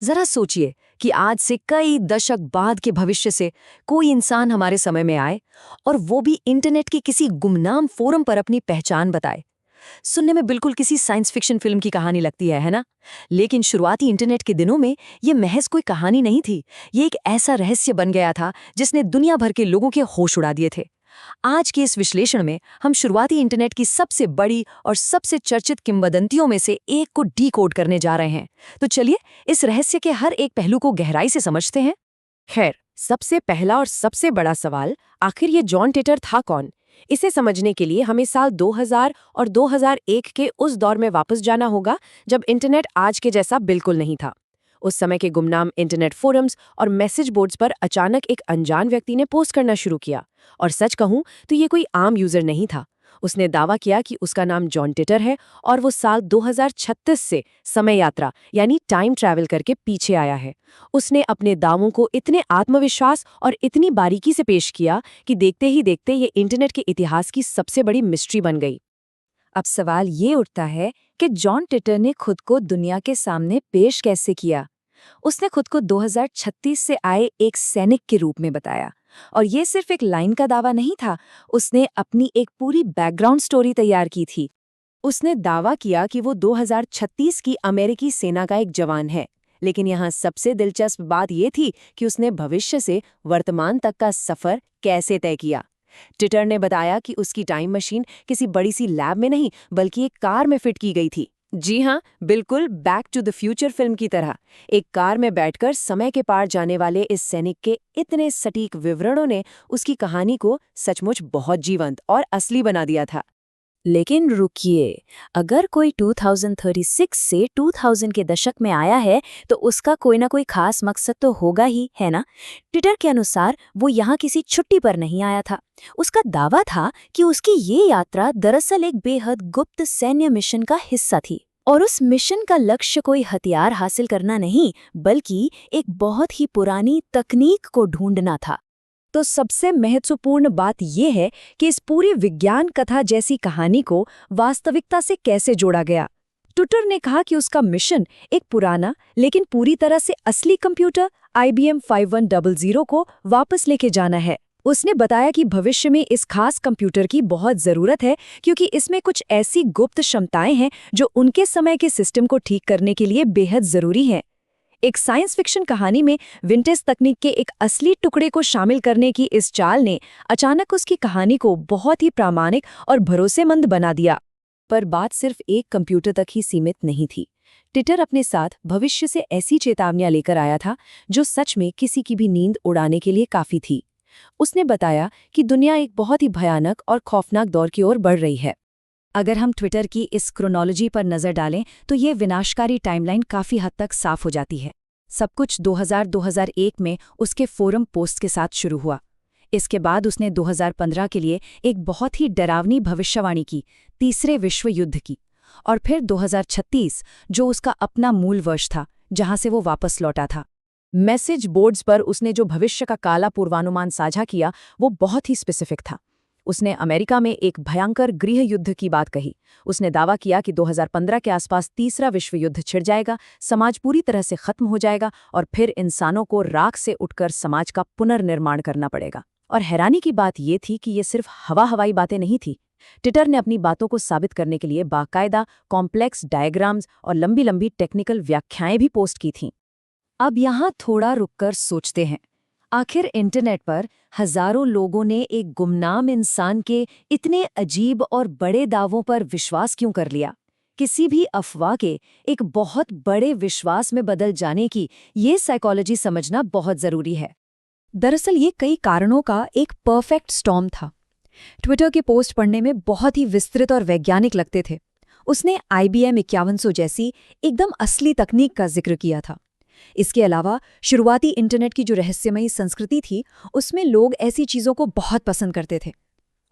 जरा सोचिए कि आज से कई दशक बाद के भविष्य से कोई इंसान हमारे समय में आए और वो भी इंटरनेट के किसी गुमनाम फोरम पर अपनी पहचान बताए। सुनने में बिल्कुल किसी साइंस फिक्शन फिल्म की कहानी लगती है ना? लेकिन शुरुआती इंटरनेट के दिनों में ये महज कोई कहानी नहीं थी। ये एक ऐसा रहस्य बन गया था जिसने दुनिया भर के लोगों के होश उड़ा दिए थे। आज के इस विश्लेषण में हम शुरुआती इंटरनेट की सबसे बड़ी और सबसे चर्चित किंवदंतियों में से एक को डीकोड करने जा रहे हैं। तो चलिए इस रहस्य के हर एक पहलू को गहराई से समझते हैं। खैर, सबसे पहला और सबसे बड़ा सवाल, आखिर ये जॉन टिटर था कौन? इसे समझने के लिए हमें साल 2000 और 2001 के उस दौर में वापस जाना होगा जब इंटरनेट आज के जैसा बिल्कुल नहीं था। उस समय के गुमनाम इंटरनेट फोरम्स और मैसेज बोर्ड्स पर अचानक एक अनजान व्यक्ति ने पोस्ट करना शुरू किया। और सच कहूं तो ये कोई आम यूजर नहीं था। उसने दावा किया कि उसका नाम जॉन टिटर है और वो साल 2036 से समय यात्रा यानी टाइम ट्रैवल करके पीछे आया है। उसने अपने दावों को इतने आत्मविश्वास और इतनी बारीकी से पेश किया कि देखते ही देखते ये इंटरनेट के इतिहास की सबसे बड़ी मिस्ट्री बन गई। अब सवाल ये उठता है कि जॉन टिटर ने खुद को दुनिया के सामने पेश कैसे किया। उसने खुद को 2036 से आए एक सैनिक के रूप में बताया, और ये सिर्फ एक लाइन का दावा नहीं था। उसने अपनी एक पूरी बैकग्राउंड स्टोरी तैयार की थी। उसने दावा किया कि वो 2036 की अमेरिकी सेना का एक जवान है, लेकिन यहाँ सबसे दिलचस्प बात ये थी कि उसने भविष्य से वर्तमान तक का सफर कैसे तय किया। टिटर ने बताया कि उसकी टाइम मशीन किसी बड़ी सी लैब में नहीं बल्कि एक कार में फिट की गई थी। जी हाँ, बिल्कुल back to the future film की तरह। एक कार में बैठकर समय के पार जाने वाले इस सैनिक के इतने सटीक विवरणों ने उसकी कहानी को सचमुच बहुत जीवंत और असली बना दिया था। लेकिन रुकिए, अगर कोई 2036 से 2000 के दशक में आया है तो उसका कोई ना कोई खास मकसद तो होगा ही, है ना? ट्विटर के अनुसार वो यहाँ किसी छुट्टी पर नहीं आया था। उसका दावा था कि उसकी ये यात्रा दरअसल एक बेहद गुप्त सैन्य मिशन का हिस्सा थी, और उस मिशन का लक्ष्य कोई हथियार हासिल करना नहीं बल्कि एक बहुत ही पुरानी तकनीक को ढूंढना था। तो सबसे महत्वपूर्ण बात यह है कि इस पूरी विज्ञान कथा जैसी कहानी को वास्तविकता से कैसे जोड़ा गया। ट्विटर ने कहा कि उसका मिशन एक पुराना लेकिन पूरी तरह से असली कंप्यूटर IBM 5100 को वापस लेके जाना है। उसने बताया कि भविष्य में इस खास कंप्यूटर की बहुत ज़रूरत है क्योंकि इसमें कुछ ऐसी गुप्त क्षमताएं हैं जो उनके समय के सिस्टम को ठीक करने के लिए बेहद ज़रूरी हैं। एक साइंस फिक्शन कहानी में विंटेज तकनीक के एक असली टुकड़े को शामिल करने की इस चाल ने अचानक उसकी कहानी को बहुत ही प्रामाणिक और भरोसेमंद बना दिया। पर बात सिर्फ एक कंप्यूटर तक ही सीमित नहीं थी। ट्विटर अपने साथ भविष्य से ऐसी चेतावनियां लेकर आया था जो सच में किसी की भी नींद उड़ाने के लिए काफी थी। उसने बताया कि दुनिया एक बहुत ही भयानक और खौफनाक दौर की ओर बढ़ रही है। अगर हम ट्विटर की इस क्रोनोलॉजी पर नज़र डालें तो ये विनाशकारी टाइमलाइन काफ़ी हद तक साफ हो जाती है। सब कुछ 2000-2001 में उसके फोरम पोस्ट के साथ शुरू हुआ। इसके बाद उसने 2015 के लिए एक बहुत ही डरावनी भविष्यवाणी की, तीसरे विश्व युद्ध की, और फिर 2036 जो उसका अपना मूल वर्ष था जहां से वो वापस लौटा था। मैसेज बोर्ड्स पर उसने जो भविष्य का काला पूर्वानुमान साझा किया वो बहुत ही स्पेसिफिक था। उसने अमेरिका में एक भयंकर गृह युद्ध की बात कही। उसने दावा किया कि 2015 के आसपास तीसरा विश्व युद्ध छिड़ जाएगा, समाज पूरी तरह से खत्म हो जाएगा और फिर इंसानों को राख से उठकर समाज का पुनर्निर्माण करना पड़ेगा। और हैरानी की बात ये थी कि ये सिर्फ हवाई बातें नहीं थी। ट्विटर ने अपनी बातों को साबित करने के लिए बाकायदा कॉम्प्लेक्स डायग्राम्स और लंबी लंबी टेक्निकल व्याख्याएं भी पोस्ट की थीं। अब यहाँ थोड़ा रुककर सोचते हैं, आखिर इंटरनेट पर हजारों लोगों ने एक गुमनाम इंसान के इतने अजीब और बड़े दावों पर विश्वास क्यों कर लिया? किसी भी अफवाह के एक बहुत बड़े विश्वास में बदल जाने की ये साइकोलॉजी समझना बहुत जरूरी है। दरअसल ये कई कारणों का एक परफेक्ट स्टॉर्म था। ट्विटर के पोस्ट पढ़ने में बहुत ही विस्तृत और वैज्ञानिक लगते थे। उसने IBM 5100 जैसी एकदम असली तकनीक का जिक्र किया था। इसके अलावा शुरुआती इंटरनेट की जो रहस्यमयी संस्कृति थी उसमें लोग ऐसी चीज़ों को बहुत पसंद करते थे।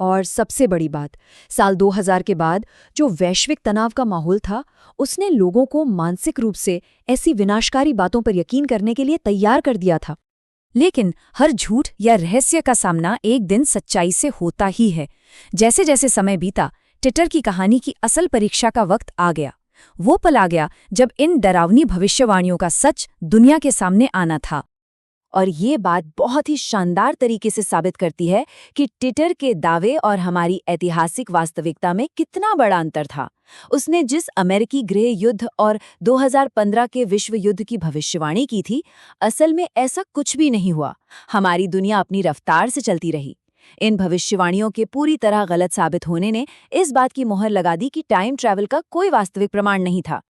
और सबसे बड़ी बात, साल 2000 के बाद जो वैश्विक तनाव का माहौल था उसने लोगों को मानसिक रूप से ऐसी विनाशकारी बातों पर यकीन करने के लिए तैयार कर दिया था। लेकिन हर झूठ या रहस्य का सामना एक दिन सच्चाई से होता ही है। जैसे जैसे समय बीता, ट्विटर की कहानी की असल परीक्षा का वक्त आ गया। वो पल आ गया जब इन डरावनी भविष्यवाणियों का सच दुनिया के सामने आना था। और ये बात बहुत ही शानदार तरीके से साबित करती है कि ट्विटर के दावे और हमारी ऐतिहासिक वास्तविकता में कितना बड़ा अंतर था। उसने जिस अमेरिकी गृह युद्ध और 2015 के विश्व युद्ध की भविष्यवाणी की थी, असल में ऐसा कुछ भी नहीं हुआ। हमारी दुनिया अपनी रफ्तार से चलती रही। इन भविष्यवाणियों के पूरी तरह गलत साबित होने ने इस बात की मोहर लगा दी कि टाइम ट्रैवल का कोई वास्तविक प्रमाण नहीं था।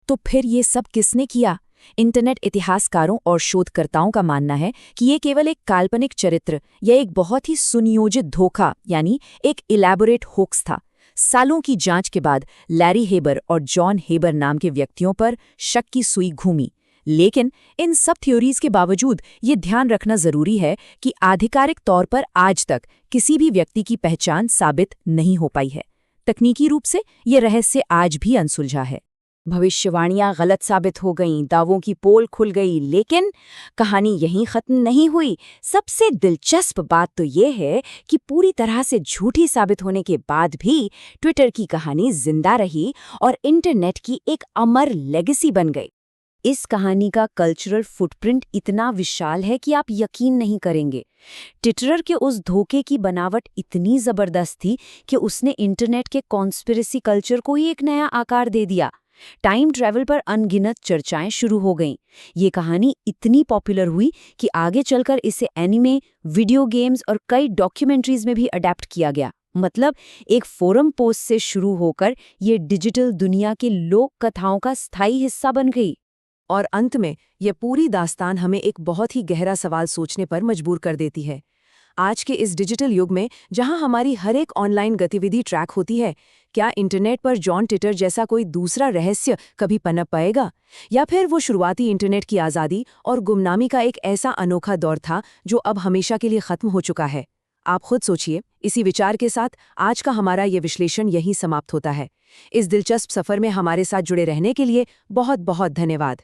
तो फिर ये सब किसने किया? इंटरनेट इतिहासकारों और शोधकर्ताओं का मानना है कि ये केवल एक काल्पनिक चरित्र या एक बहुत ही सुनियोजित धोखा यानी एक इलैबोरेट होक्स था। सालों की जांच के बाद लैरी हेबर और जॉन हेबर नाम के व्यक्तियों पर शक की सुई घूमी। लेकिन इन सब थ्योरीज के बावजूद ये ध्यान रखना जरूरी है कि आधिकारिक तौर पर आज तक किसी भी व्यक्ति की पहचान साबित नहीं हो पाई है। तकनीकी रूप से ये रहस्य आज भी अनसुलझा है। भविष्यवाणियां गलत साबित हो गईं, दावों की पोल खुल गई, लेकिन कहानी यहीं खत्म नहीं हुई। सबसे दिलचस्प बात तो ये है कि पूरी तरह से झूठी साबित होने के बाद भी ट्विटर की कहानी जिंदा रही और इंटरनेट की एक अमर लेगेसी बन गई। इस कहानी का कल्चरल फुटप्रिंट इतना विशाल है कि आप यकीन नहीं करेंगे। ट्विटर के उस धोखे की बनावट इतनी जबरदस्त थी कि उसने इंटरनेट के कॉन्स्पिरेसी कल्चर को ही एक नया आकार दे दिया। टाइम ट्रैवल पर अनगिनत चर्चाएं शुरू हो गईं। ये कहानी इतनी पॉपुलर हुई कि आगे चलकर इसे एनिमे, वीडियो गेम्स और कई डॉक्यूमेंट्रीज में भी अडेप्ट किया गया। मतलब एक फोरम पोस्ट से शुरू होकर ये डिजिटल दुनिया के लोक कथाओं का स्थायी हिस्सा बन गई। और अंत में यह पूरी दास्तान हमें एक बहुत ही गहरा सवाल सोचने पर मजबूर कर देती है। आज के इस डिजिटल युग में जहां हमारी हर एक ऑनलाइन गतिविधि ट्रैक होती है, क्या इंटरनेट पर जॉन ट्विटर जैसा कोई दूसरा रहस्य कभी पनप पाएगा? या फिर वो शुरुआती इंटरनेट की आज़ादी और गुमनामी का एक ऐसा अनोखा दौर था जो अब हमेशा के लिए खत्म हो चुका है? आप खुद सोचिए। इसी विचार के साथ आज का हमारा ये विश्लेषण यहीं समाप्त होता है। इस दिलचस्प सफर में हमारे साथ जुड़े रहने के लिए बहुत बहुत धन्यवाद।